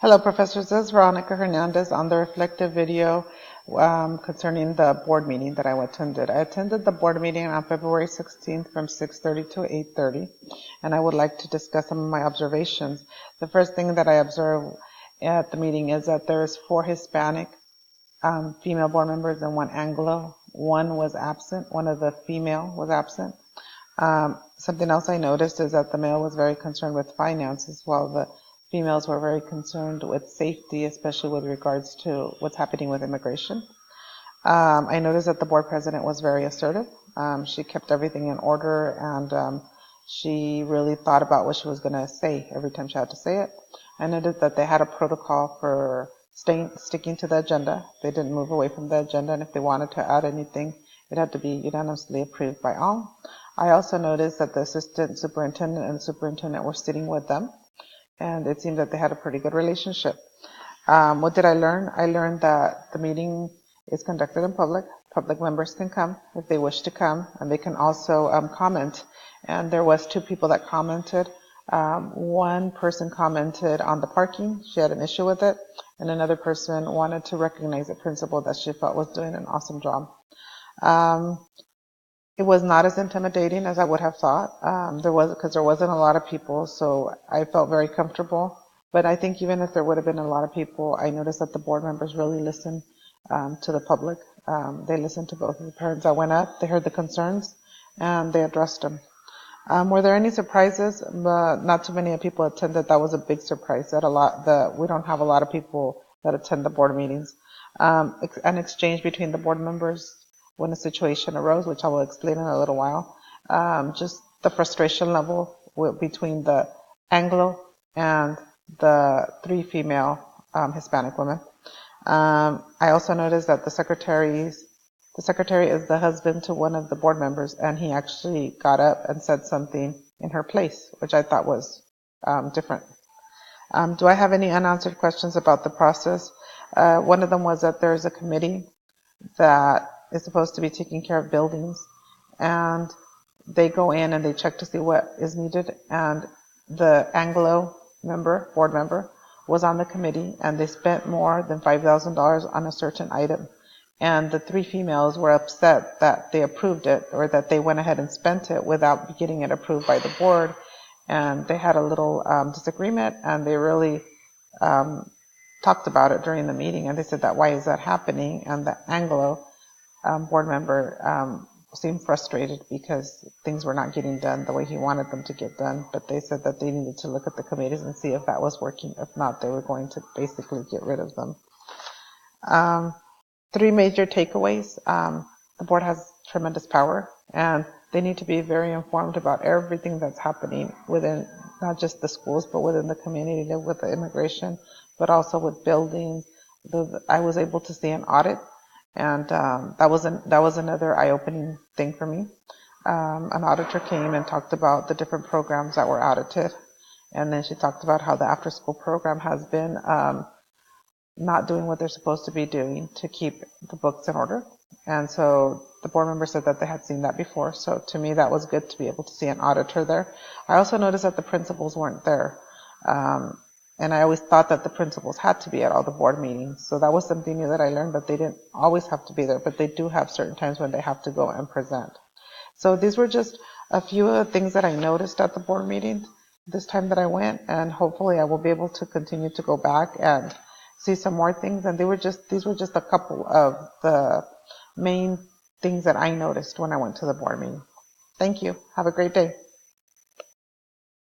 Hello, professors. This is Veronica Hernandez on the reflective video concerning the board meeting that I attended. I attended the board meeting on February 16th from 6:30 to 8:30, and I would like to discuss some of my observations. The first thing that I observed at the meeting is that there's 4 Hispanic female board members and 1 Anglo. One was absent. One of the female was absent. Something else I noticed is that the male was very concerned with finances, while the females were very concerned with safety, especially with regards to what's happening with immigration. I noticed that the board president was very assertive. She kept everything in order, and she really thought about what she was going to say every time she had to say it. I noticed that they had a protocol for sticking to the agenda. They didn't move away from the agenda, and if they wanted to add anything, it had to be unanimously approved by all. I also noticed that the assistant superintendent and the superintendent were sitting with them, and it seemed that they had a pretty good relationship. What did I learn? I learned that the meeting is conducted in public. Public members can come if they wish to come, and they can also comment. And there was 2 people that commented. One person commented on the parking. She had an issue with it. And another person wanted to recognize a principal that she felt was doing an awesome job. It was not as intimidating as I would have thought. Because there wasn't a lot of people, so I felt very comfortable. But I think even if there would have been a lot of people, I noticed that the board members really listened to the public. They listened to both of the parents that went up. They heard the concerns, and they addressed them. Were there any surprises? Not too many people attended. That was a big surprise. We don't have a lot of people that attend the board meetings. An exchange between the board members when a situation arose, which I will explain in a little while. Just the frustration level between the Anglo and the 3 female Hispanic women. I also noticed that the secretary is the husband to one of the board members, and he actually got up and said something in her place, which I thought was different. Do I have any unanswered questions about the process? One of them was that there's a committee that is supposed to be taking care of buildings, and they go in and they check to see what is needed, and the Anglo board member was on the committee, and they spent more than $5,000 on a certain item, and the 3 females were upset that they approved it, or that they went ahead and spent it without getting it approved by the board, and they had a little disagreement, and they really talked about it during the meeting, and they said that why is that happening, and the Anglo board member seemed frustrated because things were not getting done the way he wanted them to get done, but they said that they needed to look at the committees and see if that was working. If not, they were going to basically get rid of them. 3 major takeaways. The board has tremendous power, and they need to be very informed about everything that's happening within not just the schools, but within the community, with the immigration, but also with buildings. I was able to see an audit, and that was another eye-opening thing for me. An auditor came and talked about the different programs that were audited, and then she talked about how the after-school program has been not doing what they're supposed to be doing to keep the books in order. And so the board member said that they had seen that before. So to me, that was good to be able to see an auditor there. I also noticed that the principals weren't there. And I always thought that the principals had to be at all the board meetings. So that was something new that I learned, that they didn't always have to be there, but they do have certain times when they have to go and present. So these were just a few of the things that I noticed at the board meeting this time that I went, and hopefully I will be able to continue to go back and see some more things. And these were just a couple of the main things that I noticed when I went to the board meeting. Thank you. Have a great day.